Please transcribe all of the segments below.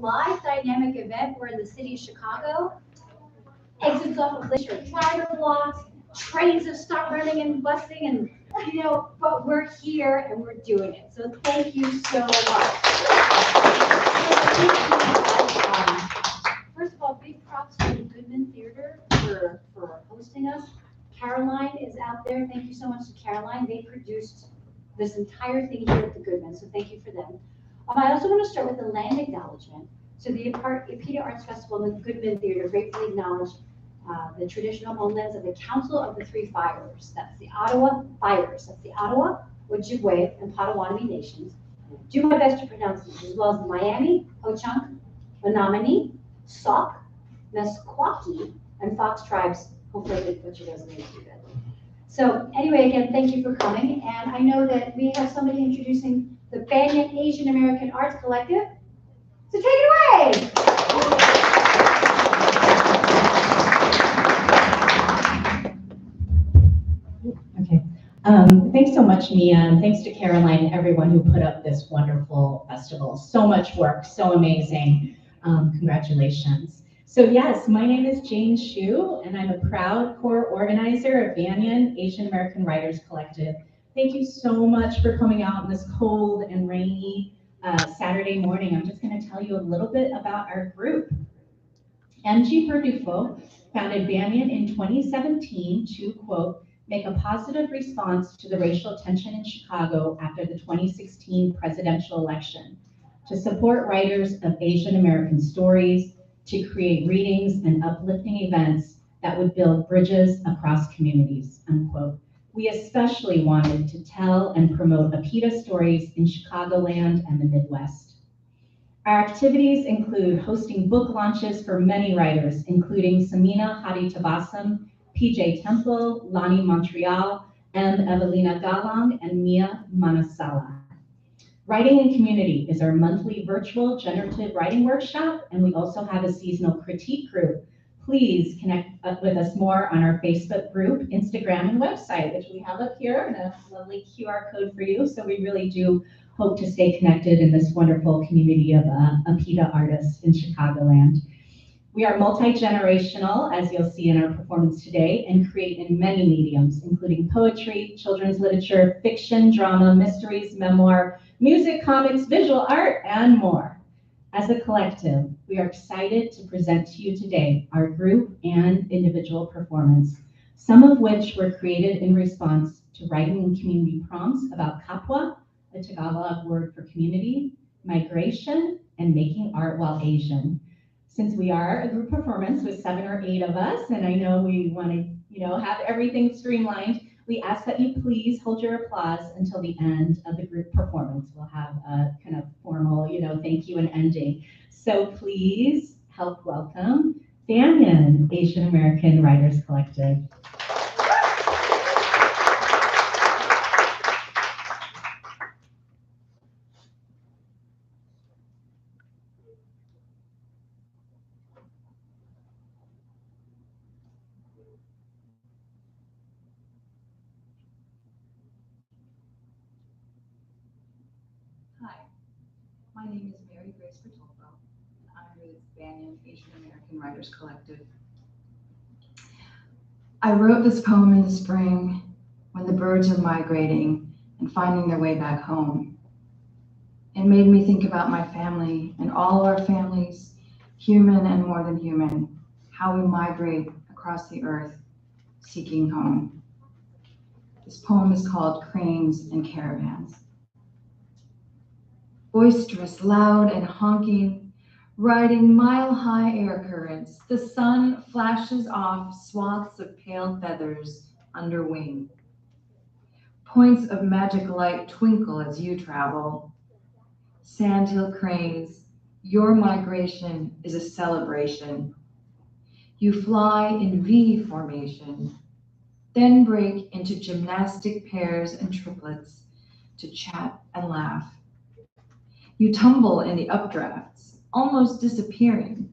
live dynamic event. We're in the city of Chicago. Exits off of Glacier Driver blocks, trains have stopped running and busting, and but we're here and we're doing it. So thank you so much. First of all, big props to the Goodman Theatre for hosting us. Caroline is out there. Thank you so much to Caroline. They produced this entire thing here at the Goodman, so thank you for them. I also want to start with the land acknowledgement. So the APIDA Arts Festival and the Goodman Theatre gratefully acknowledge the traditional homelands of the Council of the Three Fires. That's the Ottawa Fires. That's the Ottawa, Ojibwe, and Potawatomi nations. Do my best to pronounce these, as well as the Miami, Ho-Chunk, Menominee, Sauk, Meskwaki, and Fox tribes. Hopefully I didn't butcher those names too badly. So anyway, again, thank you for coming. And I know that we have somebody introducing the Banyan Asian American Arts Collective. So take it away. Okay. Thanks so much, Mia, and thanks to Caroline and everyone who put up this wonderful festival. So much work, so amazing. Congratulations. So yes, my name is Jane Hsu, and I'm a proud core organizer of Banyan Asian American Writers Collective. Thank you so much for coming out on this cold and rainy Saturday morning. I'm just going to tell you a little bit about our group. MG Verdufo founded Banyan in 2017 to, quote, make a positive response to the racial tension in Chicago after the 2016 presidential election, to support writers of Asian American stories, to create readings and uplifting events that would build bridges across communities, unquote. We especially wanted to tell and promote APIDA stories in Chicagoland and the Midwest. Our activities include hosting book launches for many writers, including Samina Hadi-Tabassum, PJ Temple, Lonnie Montreal, M. Evelina Galang, and Mia Manasala. Writing in Community is our monthly virtual generative writing workshop, and we also have a seasonal critique group. Please connect with us more on our Facebook group, Instagram, and website, which we have up here, and a lovely QR code for you. So we really do hope to stay connected in this wonderful community of APIDA artists in Chicagoland. We are multi-generational, as you'll see in our performance today, and create in many mediums, including poetry, children's literature, fiction, drama, mysteries, memoir, music, comics, visual art, and more. As a collective, we are excited to present to you today our group and individual performance, some of which were created in response to writing and community prompts about kapwa, a Tagalog word for community, migration, and making art while Asian. Since we are a group performance with 7 or 8 of us, and I know we want to, have everything streamlined, we ask that you please hold your applause until the end of the group performance. We'll have a kind of formal, thank you and ending. So please help welcome Banyan Asian American Writers Collective. My name is Rotolbo, and I'm with Banyan Asian American Writers Collective. I wrote this poem in the spring when the birds are migrating and finding their way back home. It made me think about my family and all our families, human and more than human, how we migrate across the earth seeking home. This poem is called Cranes and Caravans. Boisterous, loud, and honking, riding mile-high air currents, the sun flashes off swaths of pale feathers under wing. Points of magic light twinkle as you travel. Sandhill cranes, your migration is a celebration. You fly in V formation, then break into gymnastic pairs and triplets to chat and laugh. You tumble in the updrafts, almost disappearing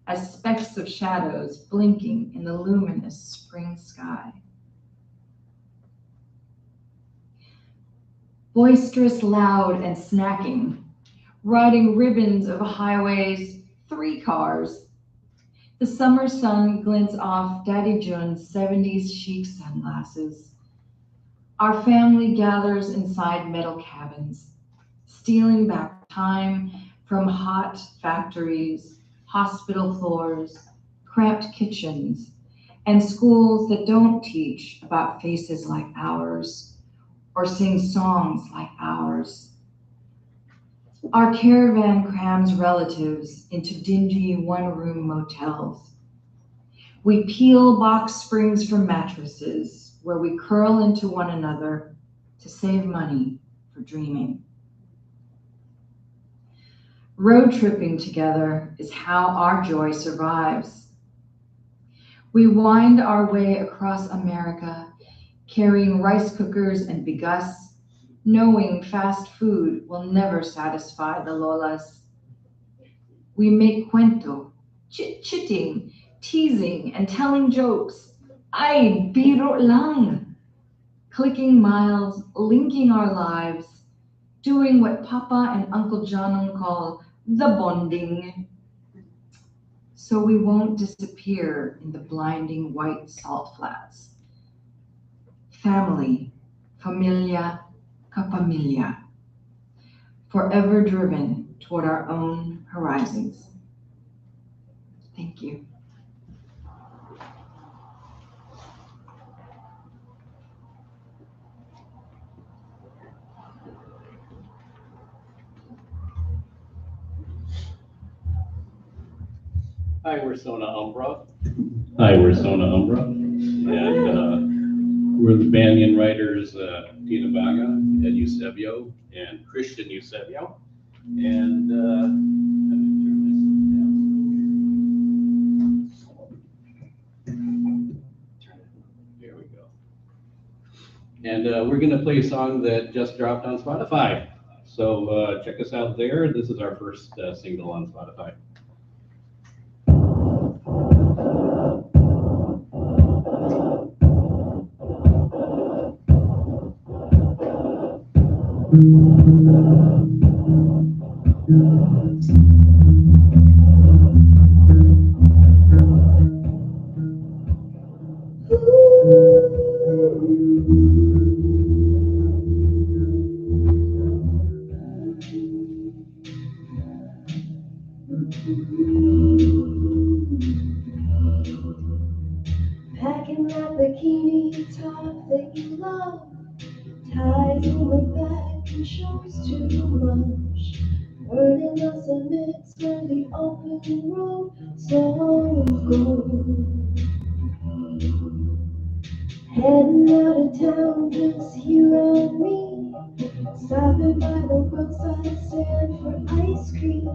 as specks of shadows blinking in the luminous spring sky. Boisterous, loud, and snacking, riding ribbons of highways, 3 cars. The summer sun glints off Daddy Jun's 70s chic sunglasses. Our family gathers inside metal cabins, stealing back time from hot factories, hospital floors, cramped kitchens, and schools that don't teach about faces like ours or sing songs like ours. Our caravan crams relatives into dingy one-room motels. We peel box springs from mattresses where we curl into one another to save money for dreaming. Road tripping together is how our joy survives. We wind our way across America, carrying rice cookers and bigas, knowing fast food will never satisfy the lolas. We make cuento, chit-chitting, teasing, and telling jokes. Ay, biro lang! Clicking miles, linking our lives, doing what Papa and Uncle Janong call the bonding. So we won't disappear in the blinding white salt flats. Family, familia, kapamilya, forever driven toward our own horizons. Thank you. Hi, we're Sona Umbra. Hi, we're Sona Umbra. And we're the Banyan writers, Tina Baga, Ed Eusebio, and Christian Eusebio. And here we go. And we're going to play a song that just dropped on Spotify. So check us out there. This is our first single on Spotify. Packing that bikini top that you love, ties on the back and shows too much. Burning us a mix where the open road songs go. Heading out of town, just you and me. Stopping by the roadside stand for ice cream.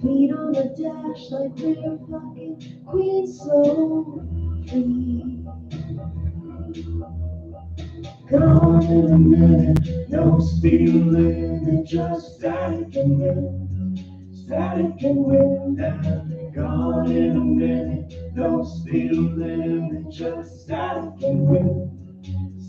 Feet on the dash like we're fucking queens, so free. Gone in a minute, no speed limit, just static and wind, static and wind. And gone in a minute, no speed limit, just static and wind,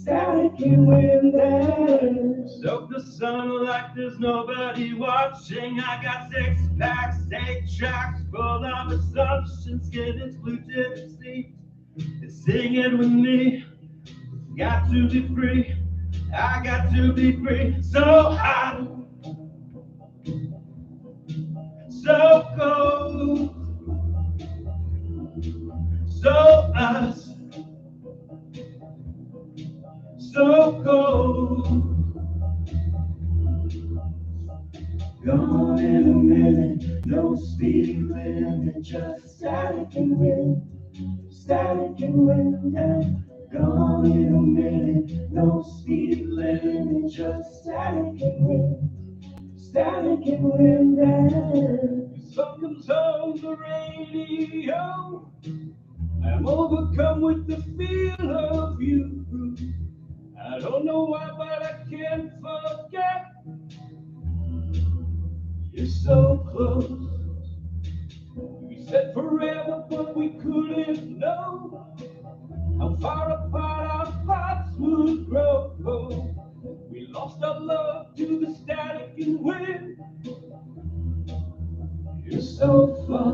static and wind. And soak the sunlight, there's nobody watching. I got 6 packs, 8 tracks full of assumptions, getting fluted and steeped, and sing it with me. Got to be free, I got to be free. So hot, so cold, so us, so cold. Gone in a minute, no speed limit, just static and wind, static and wind. And gone in a minute, no speed limit, just static and wind, static and wind. And song comes on the radio, I'm overcome with the feel of you. I don't know why, but I can't forget. You're so close. We said forever, but we couldn't know how far apart our paths would grow. We lost our love to the static and wind. so far.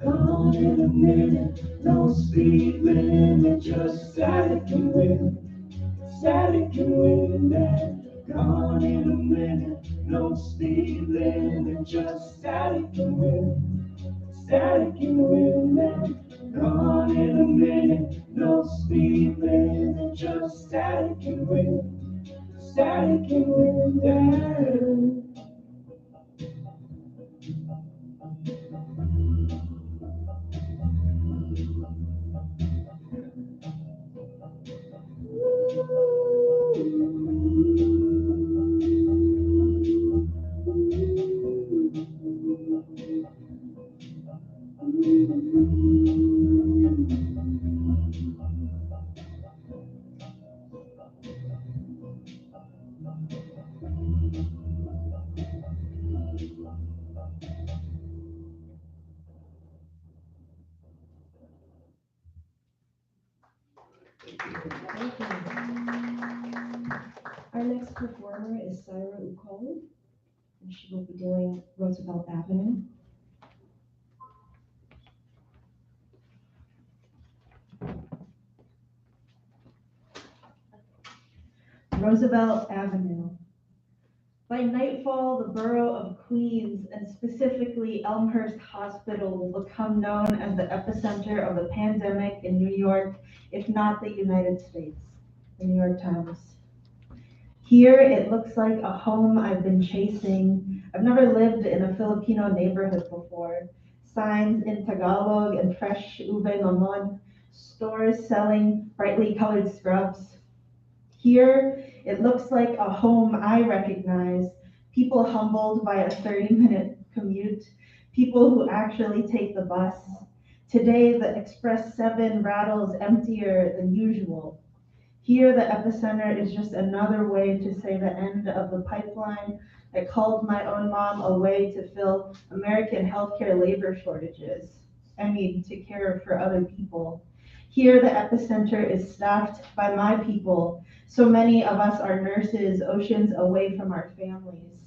Gone in a minute, no speed limit, just static and wind, static and wind. And gone in a minute, no speed limit, just static and wind, static and wind. And gone in a minute, no speed limit, just static and wind, static and wind. And Thank you. Our next performer is Sona Umbra, and she will be doing Roosevelt Avenue. Roosevelt Avenue. By nightfall, the borough of Queens, and specifically Elmhurst Hospital, will become known as the epicenter of the pandemic in New York, if not the United States. The New York Times. Here, it looks like a home I've been chasing. I've never lived in a Filipino neighborhood before. Signs in Tagalog and fresh ube limon, stores selling brightly colored scrubs. Here, it looks like a home I recognize. People humbled by a 30-minute commute. People who actually take the bus. Today, the Express 7 rattles emptier than usual. Here, the epicenter is just another way to say the end of the pipeline that called my own mom away to fill American healthcare labor shortages. To care for other people. Here, the epicenter is staffed by my people. So many of us are nurses, oceans away from our families.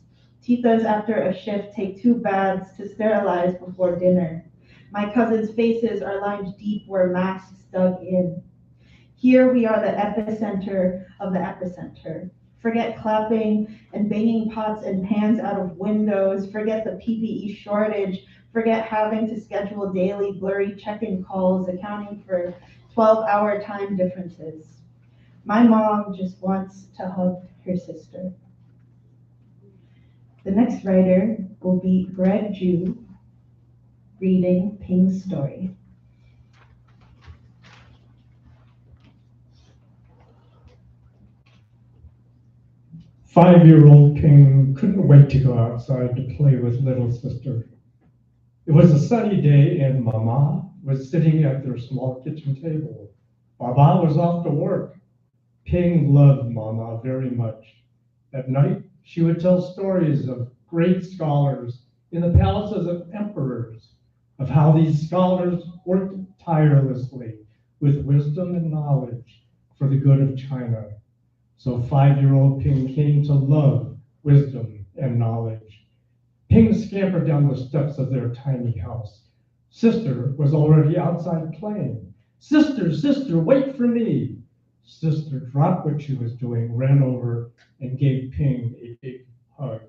Titas after a shift take 2 baths to sterilize before dinner. My cousins' faces are lined deep where masks dug in. Here we are the epicenter of the epicenter. Forget clapping and banging pots and pans out of windows. Forget the PPE shortage. Forget having to schedule daily blurry check-in calls accounting for 12-hour time differences. My mom just wants to hug her sister. The next writer will be Greg Ju, reading Ping's story. Five-year-old Ping couldn't wait to go outside to play with little sister. It was a sunny day and Mama was sitting at their small kitchen table. Baba was off to work. Ping loved Mama very much. At night, she would tell stories of great scholars in the palaces of emperors, of how these scholars worked tirelessly with wisdom and knowledge for the good of China. So 5-year-old Ping came to love wisdom and knowledge. Ping scampered down the steps of their tiny house. Sister was already outside playing. Sister, sister, wait for me. Sister dropped what she was doing, ran over, and gave Ping a big hug.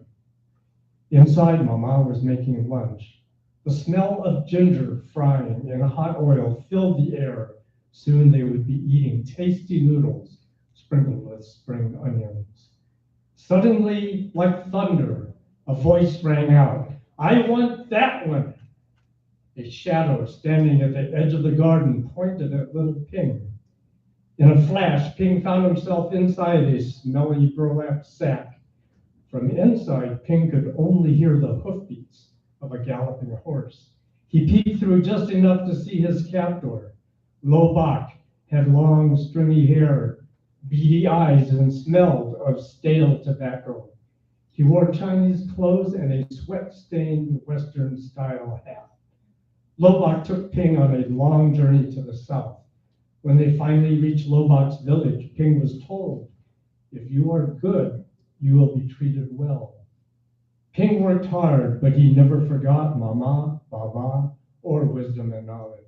Inside, Mama was making lunch. The smell of ginger frying in hot oil filled the air. Soon they would be eating tasty noodles sprinkled with spring onions. Suddenly, like thunder, a voice rang out, "I want that one." A shadow standing at the edge of the garden pointed at little Ping. In a flash, Ping found himself inside a smelly burlap sack. From inside, Ping could only hear the hoofbeats of a galloping horse. He peeked through just enough to see his captor. Lo Bak had long, stringy hair, beady eyes, and smelled of stale tobacco. He wore Chinese clothes and a sweat-stained Western-style hat. Lo Bak took Ping on a long journey to the south. When they finally reached Lo Bak's village, Ping was told, "If you are good, you will be treated well." Ping worked hard, but he never forgot Mama, Baba, or wisdom and knowledge.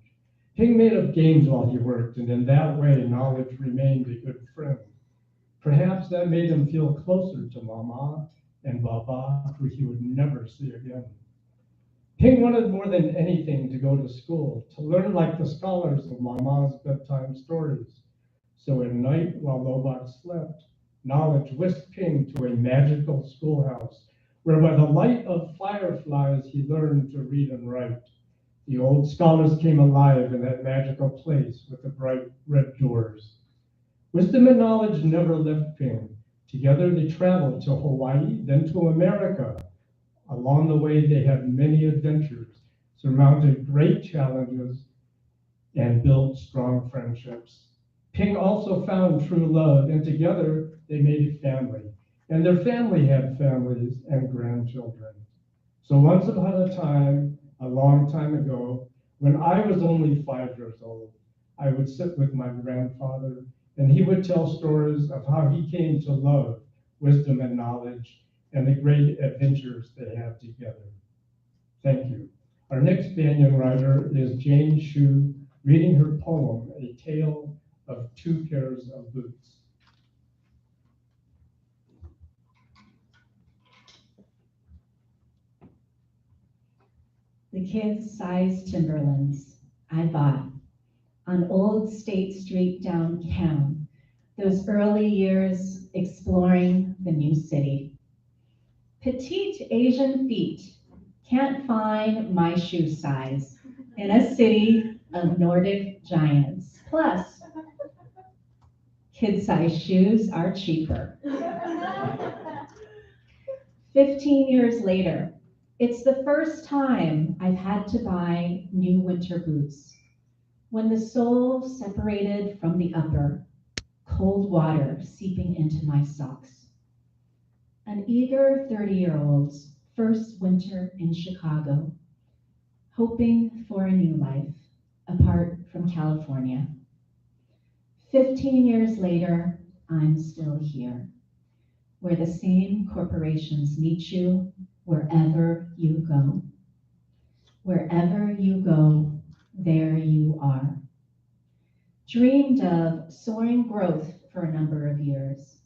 Ping made up games while he worked, and in that way, knowledge remained a good friend. Perhaps that made him feel closer to Mama and Baba, who he would never see again. Ping wanted more than anything to go to school, to learn like the scholars of Mama's bedtime stories. So at night, while Lobot slept, knowledge whisked Ping to a magical schoolhouse, where by the light of fireflies he learned to read and write. The old scholars came alive in that magical place with the bright red doors. Wisdom and knowledge never left Ping. Together they traveled to Hawaii, then to America. Along the way, they had many adventures, surmounted great challenges, and built strong friendships. Ping also found true love, and together they made a family. And their family had families and grandchildren. So once upon a time, a long time ago, when I was only 5 years old, I would sit with my grandfather, and he would tell stories of how he came to love wisdom and knowledge and the great adventures they had together. Thank you. Our next Banyan writer is Jane Shu, reading her poem, A Tale of Two Pairs of Boots. The kid-sized Timberlands I bought on Old State Street downtown, those early years exploring the new city. Petite Asian feet can't find my shoe size in a city of Nordic giants. Plus, kid-sized shoes are cheaper. 15 years later, it's the first time I've had to buy new winter boots. When the sole separated from the upper, cold water seeping into my socks. An eager 30-year-old's first winter in Chicago, hoping for a new life apart from California. 15 years later, I'm still here, where the same corporations meet you wherever you go. Wherever you go, there you are. Dreamed of soaring growth for a number of years.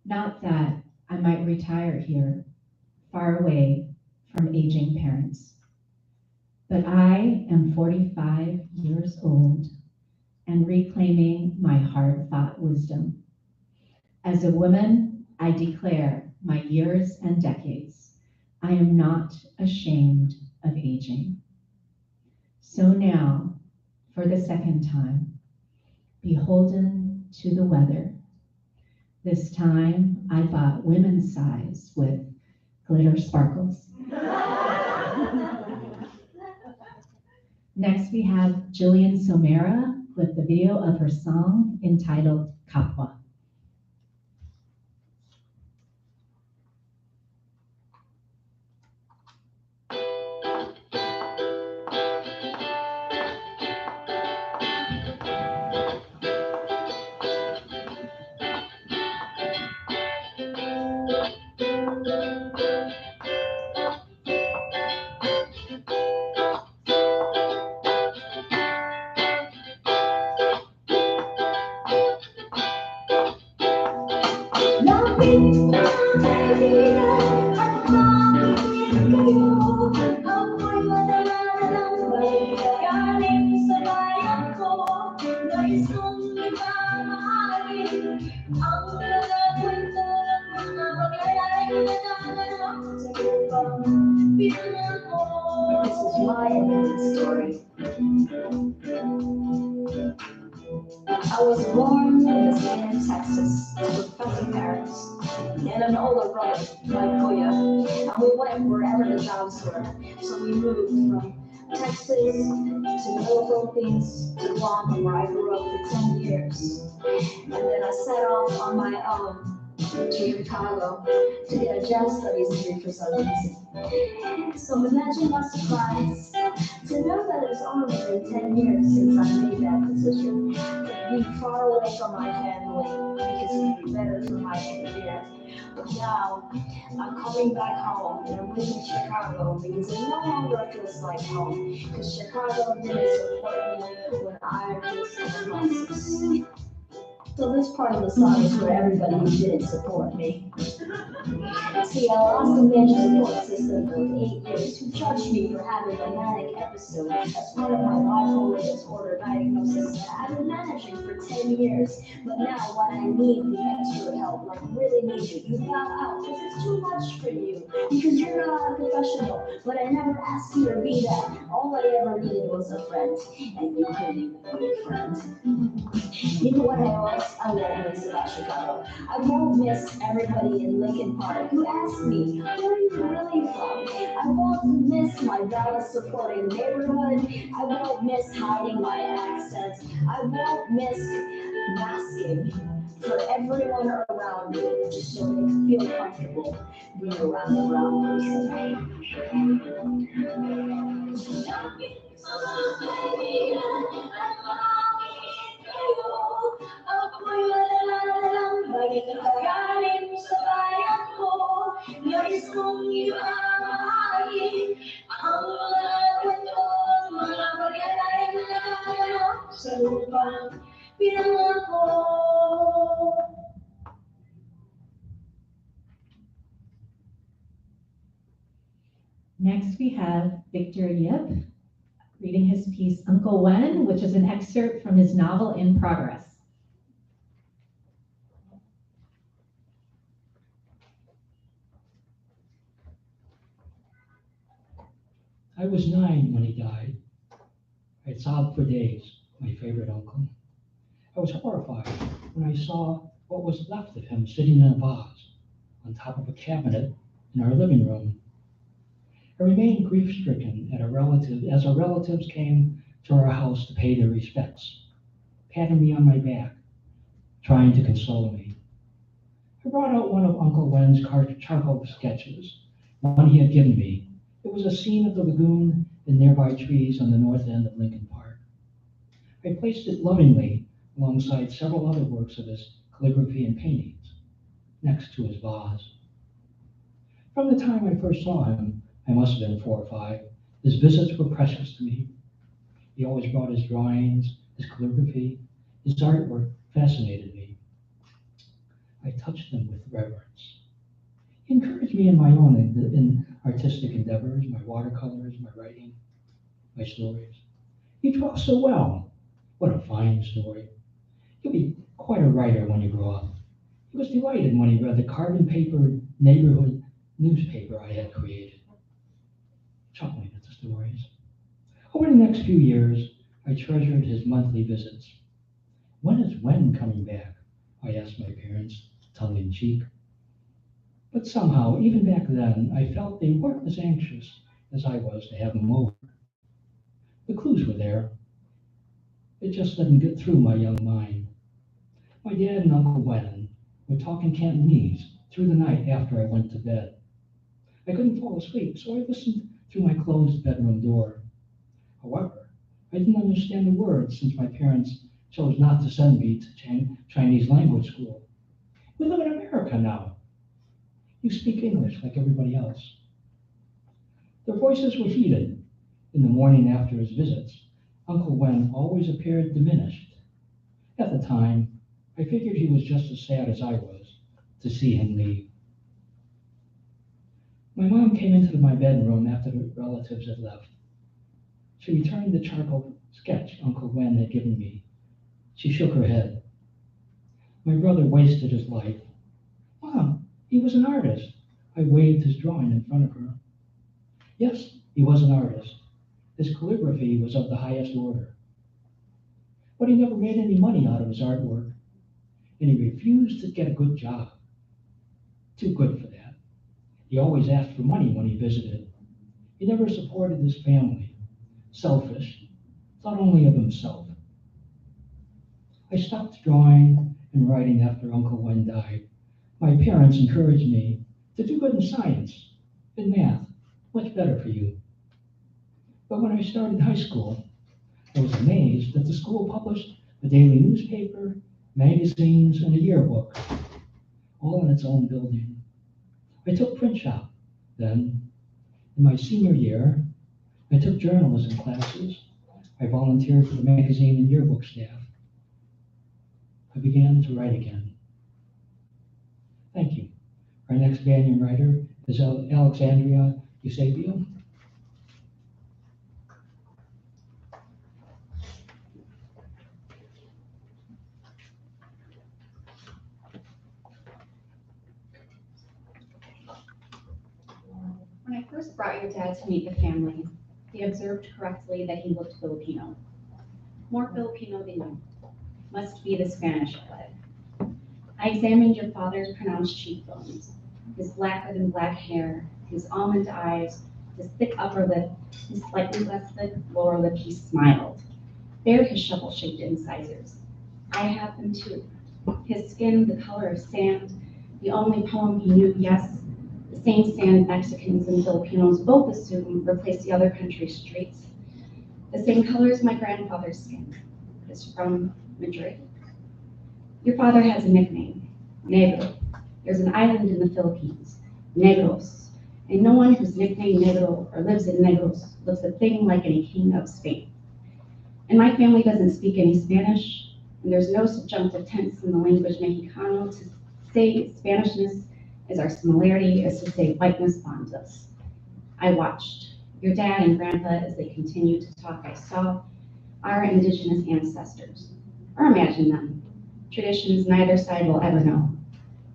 Not that I might retire here, far away from aging parents. But I am 45 years old and reclaiming my hard-fought wisdom. As a woman, I declare my years and decades. I am not ashamed of aging. So now, for the second time, beholden to the weather. This time, I bought women's size with glitter sparkles. Next, we have Jillian Somera with the video of her song entitled Kapwa. This is my amazing story. I was born in the state of Texas with fussy parents and an older brother, like Koya, and we went wherever the jobs were. So we moved from Texas to Middle Philippines to Guam, where I grew up for 10 years. And then I set off on my own to Chicago to get a jazz studies degree for some reason. So imagine my surprise to know that it's only been 10 years since I made that decision to be far away from my family because it'd be better for my career. But now I'm coming back home and I'm leaving Chicago because it no longer feels like home. Because Chicago didn't support me when I was in the crisis. So this part of the song is for everybody who didn't support me. See, I lost a major support system for 8 years who judged me for having a manic episode as part of my bipolar disorder diagnosis that I've been managing for 10 years. But now when I need the extra help, like really need you bow out because it's too much for you. Because you're not a professional, but I never asked you to be that. All I ever needed was a friend, and you couldn't even be a friend. You know what I won't miss about Chicago? I won't miss everybody in Lincoln Park who asked me, where are you really from? I won't miss my Dallas supporting neighborhood. I won't miss hiding my accent. I won't miss masking for everyone around me just so they feel comfortable being around the brown person. Galing sa bayan ko, nais kong ibahin ang mga kwento, mga bagay na sa lupang pinangako. Next, we have Victor Yip reading his piece, Uncle Wen, which is an excerpt from his novel In Progress. I was 9 when he died. I sobbed for days, my favorite uncle. I was horrified when I saw what was left of him sitting in a vase on top of a cabinet in our living room. I remained grief-stricken as our relatives came to our house to pay their respects, patting me on my back, trying to console me. I brought out one of Uncle Wen's charcoal sketches, one he had given me. It was a scene of the lagoon and nearby trees on the north end of Lincoln Park. I placed it lovingly alongside several other works of his calligraphy and paintings, next to his vase. From the time I first saw him, I must have been 4 or 5, his visits were precious to me. He always brought his drawings, his calligraphy, his artwork fascinated me. I touched them with reverence. He encouraged me in my own in artistic endeavors, my watercolors, my writing, my stories. You draw so well. What a fine story. You'll be quite a writer when you grow up. He was delighted when he read the carbon paper neighborhood newspaper I had created, chuckling at the stories. Over the next few years, I treasured his monthly visits. When is Wen coming back? I asked my parents, tongue in cheek. But somehow, even back then, I felt they weren't as anxious as I was to have him over. The clues were there. It just didn't get through my young mind. My dad and Uncle Wen were talking Cantonese through the night after I went to bed. I couldn't fall asleep, so I listened through my closed bedroom door. However, I didn't understand the words since my parents chose not to send me to Chinese language school. We live in America now. You speak English like everybody else. Their voices were heated. In the morning after his visits, Uncle Wen always appeared diminished. At the time, I figured he was just as sad as I was to see him leave. My mom came into my bedroom after the relatives had left. She returned the charcoal sketch Uncle Wen had given me. She shook her head. My brother wasted his life. Mom, he was an artist. I waved his drawing in front of her. Yes, he was an artist. His calligraphy was of the highest order. But he never made any money out of his artwork, and he refused to get a good job. Too good for that. He always asked for money when he visited. He never supported his family. Selfish, thought only of himself. I stopped drawing and writing after Uncle Wen died. My parents encouraged me to do good in science, in math, much better for you. But when I started high school, I was amazed that the school published a daily newspaper, magazines, and a yearbook, all in its own building. I took print shop. Then, in my senior year, I took journalism classes. I volunteered for the magazine and yearbook staff. I began to write again. Thank you. Our next Banyan writer is Alexandria Eusebio. When I first brought your dad to meet the family, he observed correctly that he looked Filipino. More Filipino than you. Must be the Spanish blood. I examined your father's pronounced cheekbones, his blacker than black hair, his almond eyes, his thick upper lip, his slightly less thick lower lip. He smiled. There his shovel-shaped incisors. I have them too. His skin the color of sand, the only poem he knew, yes, the same sand Mexicans and Filipinos both assume replace the other country's streets. The same color as my grandfather's skin, is from Madrid. Your father has a nickname, Negro. There's an island in the Philippines, Negros, and no one who's nicknamed Negro or lives in Negros looks a thing like any king of Spain. And my family doesn't speak any Spanish, and there's no subjunctive tense in the language Mexicano. To say Spanishness is our similarity is to say whiteness bonds us. I watched your dad and grandpa as they continued to talk. I saw our indigenous ancestors, or imagine them, traditions neither side will ever know.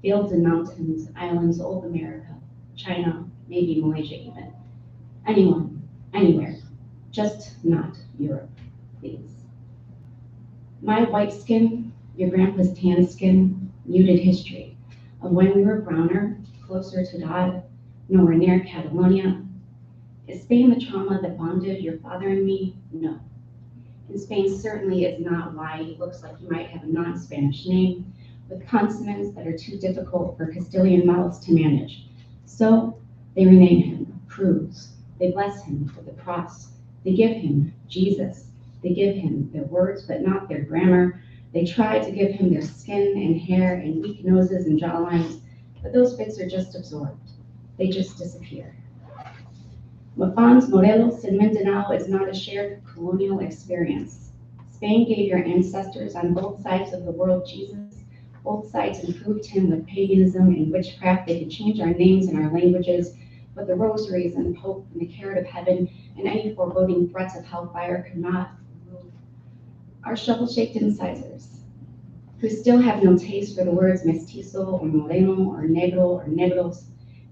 Fields and mountains, islands, old America, China, maybe Malaysia even. Anyone, anywhere, just not Europe, please. My white skin, your grandpa's tan skin, muted history of when we were browner, closer to God, nowhere near Catalonia. Is Spain the trauma that bonded your father and me? No. And Spain certainly is not why he looks like he might have a non-Spanish name with consonants that are too difficult for Castilian mouths to manage. So they rename him Cruz. They bless him with the cross. They give him Jesus. They give him their words, but not their grammar. They try to give him their skin and hair and weak noses and jawlines, but those bits are just absorbed. They just disappear. Mafans, Morelos, and Mindanao is not a shared colonial experience. Spain gave your ancestors on both sides of the world Jesus. Both sides improved him with paganism and witchcraft. They could change our names and our languages, but the rosaries and the Pope and the carrot of heaven and any foreboding threats of hellfire could not remove our shovel-shaped incisors, who still have no taste for the words mestizo or moreno or negro or negros,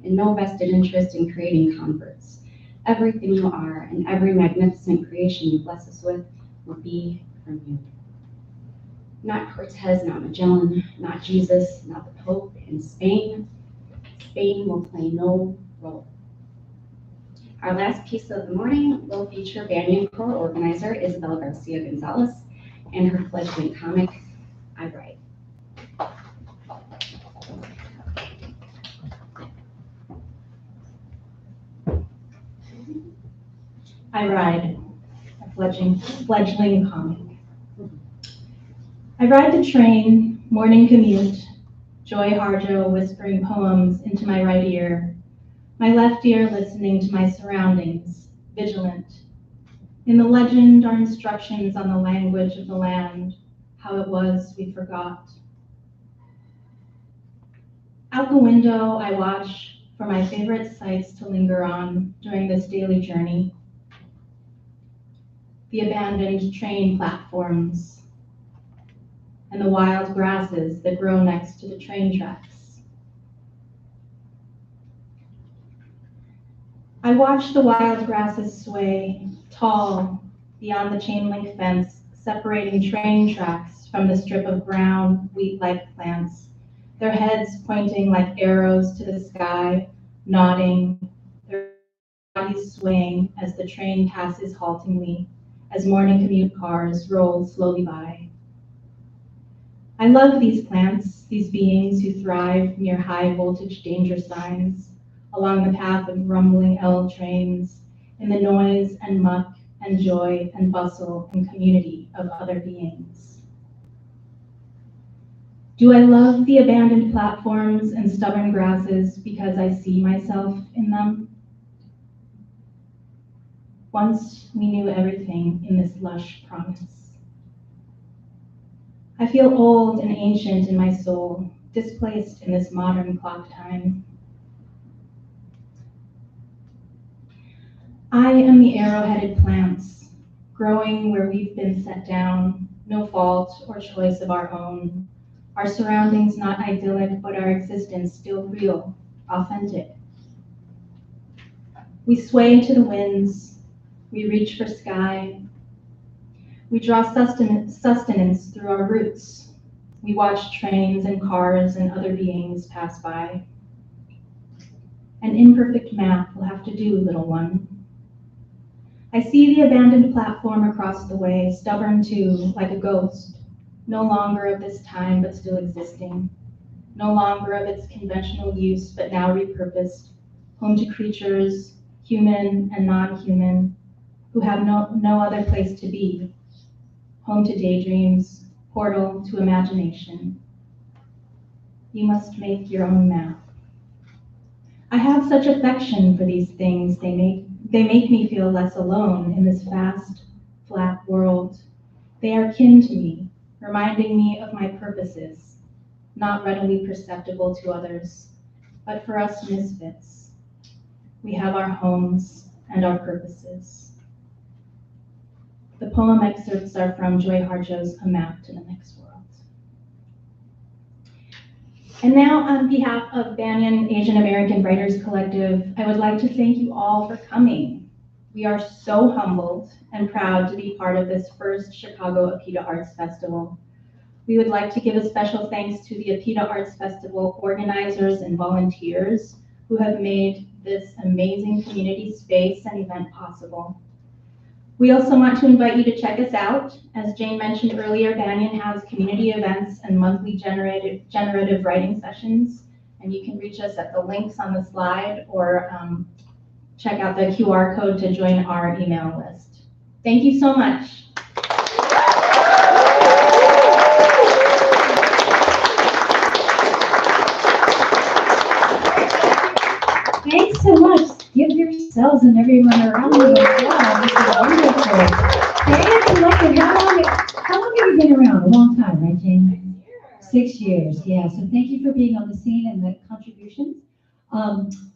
and no vested interest in creating converts. Everything you are and every magnificent creation you bless us with will be from you. Not Cortez, not Magellan, not Jesus, not the Pope. In Spain, Spain will play no role. Our last piece of the morning will feature Banyan Corps organizer Isabel Garcia Gonzalez and her fledgling comic, I Write. I Ride, a fledgling comic. I ride the train, morning commute, Joy Harjo whispering poems into my right ear, my left ear listening to my surroundings, vigilant. In the legend are instructions on the language of the land, how it was we forgot. Out the window, I watch for my favorite sights to linger on during this daily journey. The abandoned train platforms, and the wild grasses that grow next to the train tracks. I watch the wild grasses sway, tall, beyond the chain link fence, separating train tracks from the strip of brown, wheat-like plants, their heads pointing like arrows to the sky, nodding, their bodies swaying as the train passes haltingly, as morning commute cars roll slowly by. I love these plants, these beings who thrive near high voltage danger signs, along the path of rumbling L trains, in the noise and muck and joy and bustle and community of other beings. Do I love the abandoned platforms and stubborn grasses because I see myself in them? Once we knew everything in this lush promise. I feel old and ancient in my soul, displaced in this modern clock time. I am the arrow-headed plants, growing where we've been set down, no fault or choice of our own. Our surroundings not idyllic, but our existence still real, authentic. We sway to the winds, we reach for sky. We draw sustenance through our roots. We watch trains and cars and other beings pass by. An imperfect math will have to do, little one. I see the abandoned platform across the way, stubborn too, like a ghost, no longer of this time, but still existing, no longer of its conventional use, but now repurposed, home to creatures, human and non-human, who have no other place to be, home to daydreams, portal to imagination. You must make your own map. I have such affection for these things. They make me feel less alone in this vast, flat world. They are kin to me, reminding me of my purposes, not readily perceptible to others, but for us misfits. We have our homes and our purposes. The poem excerpts are from Joy Harjo's A Map to the Next World. And now, on behalf of Banyan Asian American Writers Collective, I would like to thank you all for coming. We are so humbled and proud to be part of this first Chicago APIDA Arts Festival. We would like to give a special thanks to the APIDA Arts Festival organizers and volunteers who have made this amazing community space and event possible. We also want to invite you to check us out. As Jane mentioned earlier, Banyan has community events and monthly generative writing sessions, and you can reach us at the links on the slide or check out the QR code to join our email list. Thank you so much. Thanks so much. Give yourselves and everyone around you as well. This is wonderful. Banyan Collective, how long have you been around? A long time, right, Jane? 6 years, yeah. So thank you for being on the scene and the contributions.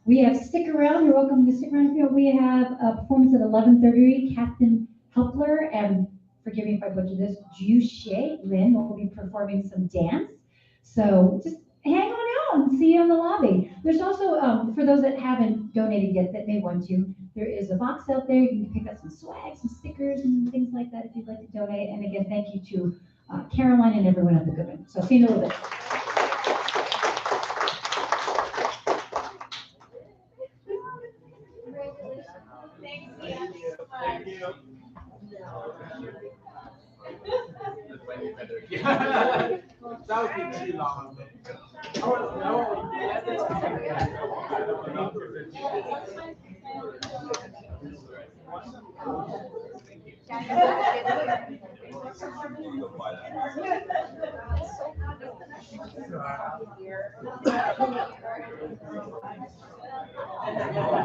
We have Stick Around. You're welcome to stick around here. We have a performance at 11:30. Captain Helpler and, forgive me if I butcher this, Juche Lynn will be performing some dance. So just hang on out and see you in the lobby. There's also, for those that haven't donated yet that may want to, there is a box out there. You can pick up some swag, some stickers and things like that if you'd like to donate. And again, thank you to Caroline and everyone at the Goodman. So see you in a little bit. Thank you. That would be too long.